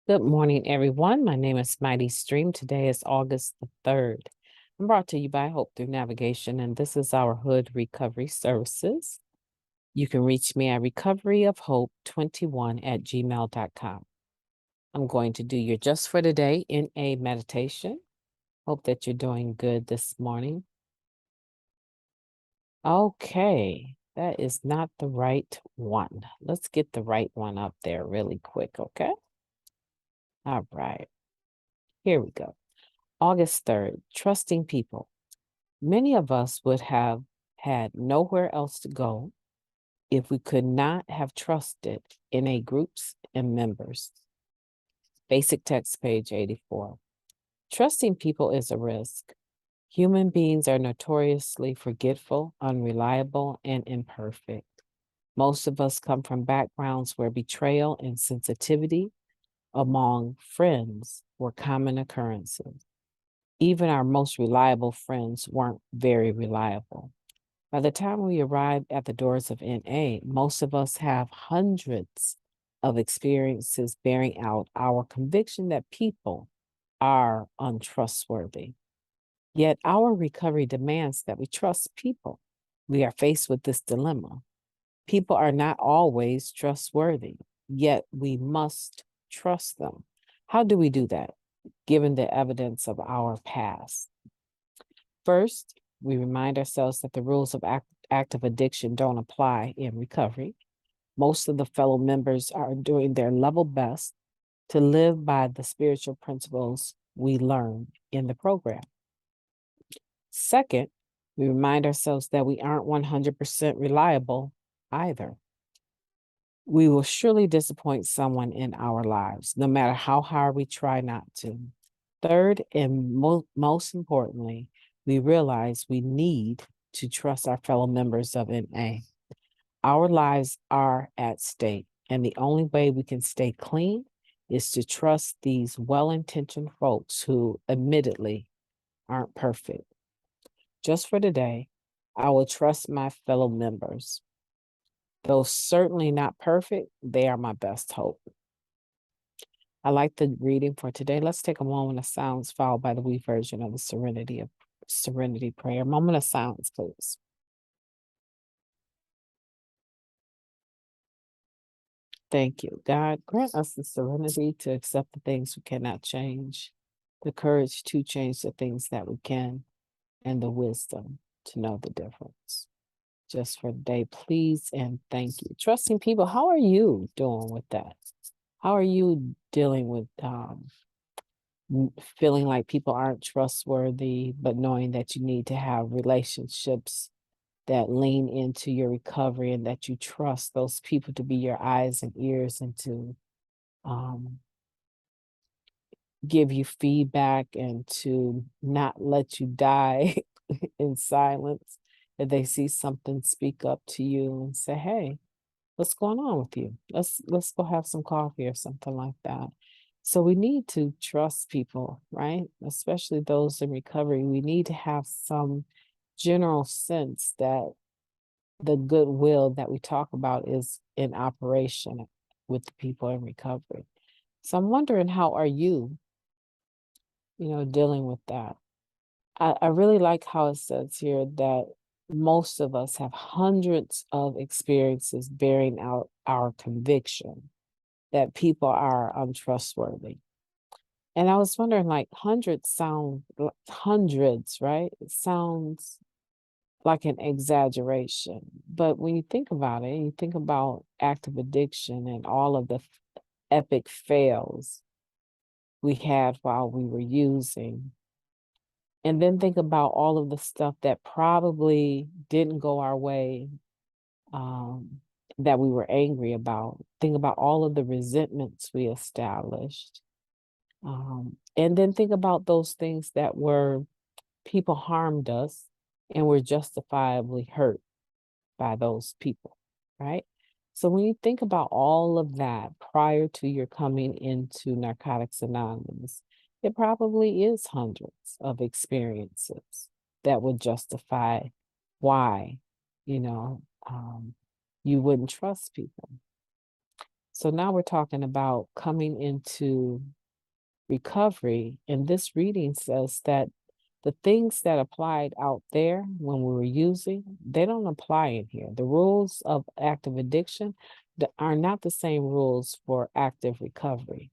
Good morning, everyone. My name is Mighty Stream. Today is August the 3rd. I'm brought to you by Hope Through Navigation, and this is our Hood Recovery Services. You can reach me at recoveryofhope21@gmail.com. I'm going to do your Just for Today in a meditation. Hope that you're doing good this morning. Okay, that is not the right one. Let's get the right one up there really quick, okay? All right, here we go. August 3rd, trusting people. Many of us would have had nowhere else to go if we could not have trusted in a groups and members. Basic text, page 84. Trusting people is a risk. Human beings are notoriously forgetful, unreliable, and imperfect. Most of us come from backgrounds where betrayal and sensitivity among friends were common occurrences. Even our most reliable friends weren't very reliable. By the time we arrive at the doors of NA, most of us have hundreds of experiences bearing out our conviction that people are untrustworthy. Yet our recovery demands that we trust people. We are faced with this dilemma. People are not always trustworthy, yet we must trust them. How do we do that, given the evidence of our past? First, we remind ourselves that the rules of active addiction don't apply in recovery. Most of the fellow members are doing their level best to live by the spiritual principles we learn in the program. Second, we remind ourselves that we aren't 100% reliable either. We will surely disappoint someone in our lives, no matter how hard we try not to. Third, and most importantly, we realize we need to trust our fellow members of NA. Our lives are at stake, and the only way we can stay clean is to trust these well-intentioned folks who admittedly aren't perfect. Just for today, I will trust my fellow members. Though certainly not perfect, they are my best hope. I like the reading for today. Let's take a moment of silence followed by the wee version of the Serenity Prayer. Moment of silence, please. Thank you. God, grant us the serenity to accept the things we cannot change, the courage to change the things that we can, and the wisdom to know the difference. Just for today, please and thank you. Trusting people, how are you doing with that? How are you dealing with feeling like people aren't trustworthy, but knowing that you need to have relationships that lean into your recovery and that you trust those people to be your eyes and ears and to um, give you feedback and to not let you die in silence. If they see something, speak up to you and say, "Hey, what's going on with you? Let's go have some coffee," or something like that. So we need to trust people, right? Especially those in recovery. We need to have some general sense that the goodwill that we talk about is in operation with the people in recovery. So I'm wondering, how are you, dealing with that? I really like how it says here that most of us have hundreds of experiences bearing out our conviction that people are untrustworthy. And I was wondering, like, hundreds, right? It sounds like an exaggeration. But when you think about it, you think about active addiction and all of the epic fails we had while we were using. And then think about all of the stuff that probably didn't go our way, um, that we were angry about. Think about all of the resentments we established. And then think about those things that were people harmed us and were justifiably hurt by those people, right? So when you think about all of that prior to your coming into Narcotics Anonymous, it probably is hundreds of experiences that would justify why, you know, um, you wouldn't trust people. So now we're talking about coming into recovery. And this reading says that the things that applied out there when we were using, they don't apply in here. The rules of active addiction are not the same rules for active recovery.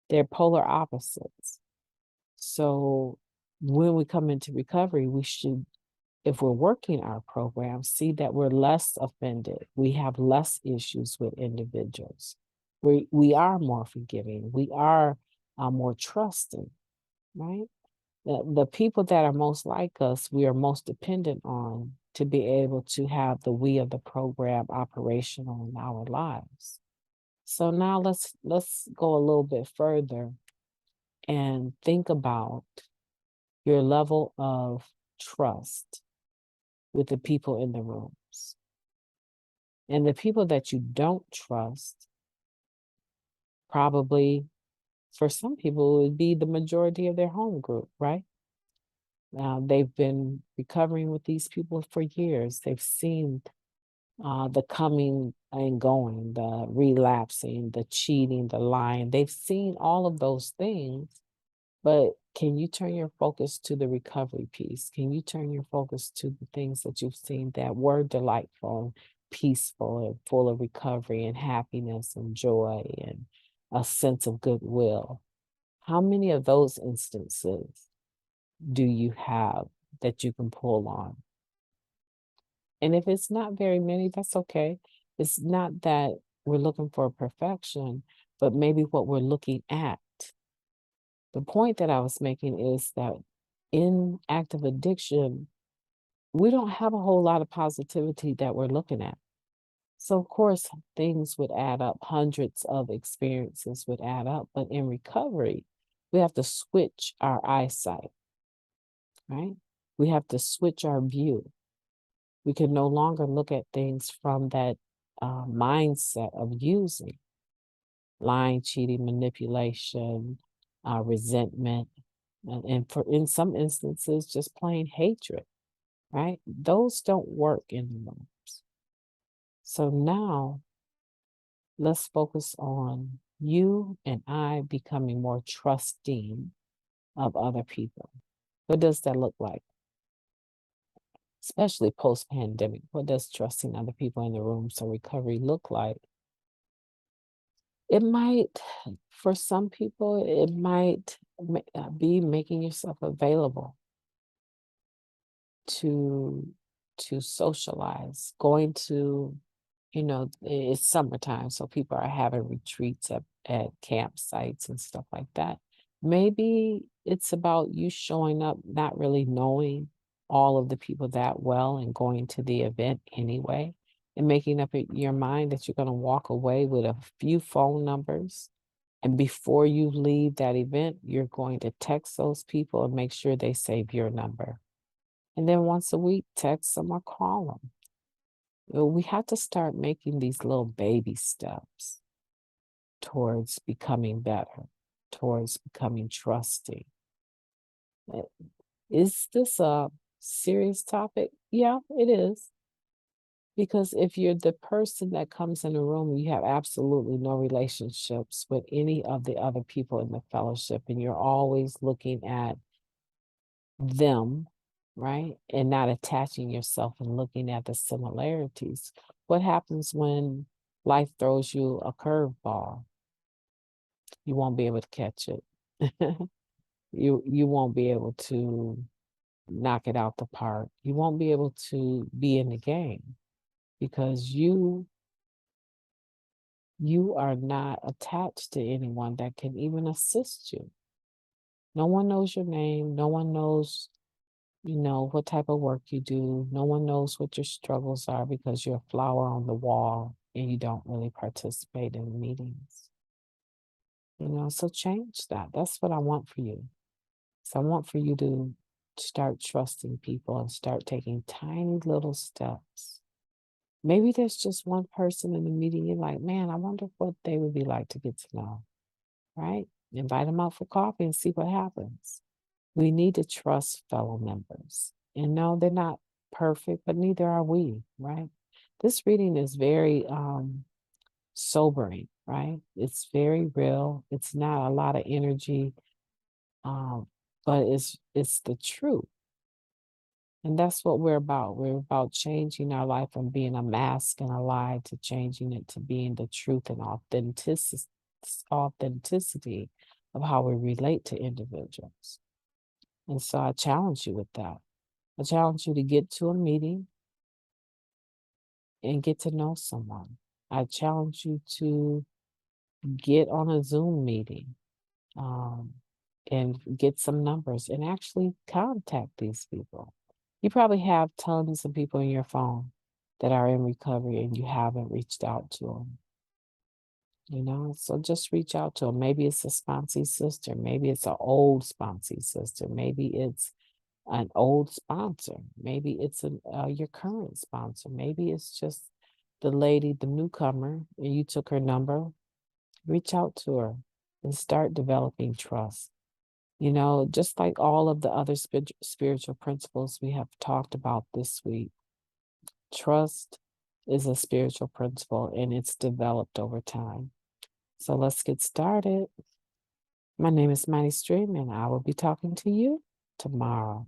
They're polar opposites. So when we come into recovery, we should, if we're working our program, see that we're less offended. We have less issues with individuals. We are more forgiving. We are more trusting, right? The people that are most like us, we are most dependent on to be able to have the we of the program operational in our lives. So now let's go a little bit further and think about your level of trust with the people in the rooms. And the people that you don't trust, probably for some people, it would be the majority of their home group, right? They've been recovering with these people for years. They've seen the coming and going, the relapsing, the cheating, the lying. They've seen all of those things. But can you turn your focus to the recovery piece? Can you turn your focus to the things that you've seen that were delightful, peaceful, and full of recovery and happiness and joy and a sense of goodwill? How many of those instances do you have that you can pull on? And if it's not very many, that's okay. It's not that we're looking for perfection, but maybe what we're looking at. The point that I was making is that in active addiction, we don't have a whole lot of positivity that we're looking at. So, of course, things would add up, hundreds of experiences would add up. But in recovery, we have to switch our eyesight, right? We have to switch our view. We can no longer look at things from that mindset of using lying, cheating, manipulation, resentment, and for in some instances, just plain hatred, right? Those don't work in the rooms. So now let's focus on you and I becoming more trusting of other people. What does that look like? Especially post-pandemic, what does trusting other people in the room so recovery look like? It might, for some people, it might be making yourself available to socialize, going to, it's summertime, so people are having retreats at campsites and stuff like that. Maybe it's about you showing up, not really knowing all of the people that well and going to the event anyway, and making up your mind that you're going to walk away with a few phone numbers. And before you leave that event, you're going to text those people and make sure they save your number. And then once a week, text them or call them. We have to start making these little baby steps towards becoming better, towards becoming trusting. Is this a serious topic? Yeah, it is. Because if you're the person that comes in the room, you have absolutely no relationships with any of the other people in the fellowship, and you're always looking at them, right? And not attaching yourself and looking at the similarities. What happens when life throws you a curveball? You won't be able to catch it. You won't be able to knock it out the park. You won't be able to be in the game because you are not attached to anyone that can even assist you. No one knows your name. No one knows, what type of work you do. No one knows what your struggles are because you're a flower on the wall and you don't really participate in the meetings. So change that. That's what I want for you. So I want for you to start trusting people and start taking tiny little steps. Maybe there's just one person in the meeting you're like, man, I wonder what they would be like to get to know, right? Invite them out for coffee and see what happens. We need to trust fellow members. And no, they're not perfect, but neither are we, right? This reading is very sobering, right? It's very real. It's not a lot of energy, um, but it's the truth. And that's what we're about. We're about changing our life from being a mask and a lie to changing it to being the truth and authenticity of how we relate to individuals. And so I challenge you with that. I challenge you to get to a meeting and get to know someone. I challenge you to get on a Zoom meeting, um, and get some numbers and actually contact these people. You probably have tons of people in your phone that are in recovery and you haven't reached out to them. So just reach out to them. Maybe it's a sponsee sister. Maybe it's an old sponsee sister. Maybe it's an old sponsor. Maybe it's your current sponsor. Maybe it's just the lady, the newcomer, and you took her number. Reach out to her and start developing trust. Just like all of the other spiritual principles we have talked about this week, trust is a spiritual principle and it's developed over time. So let's get started. My name is Mighty Stream and I will be talking to you tomorrow.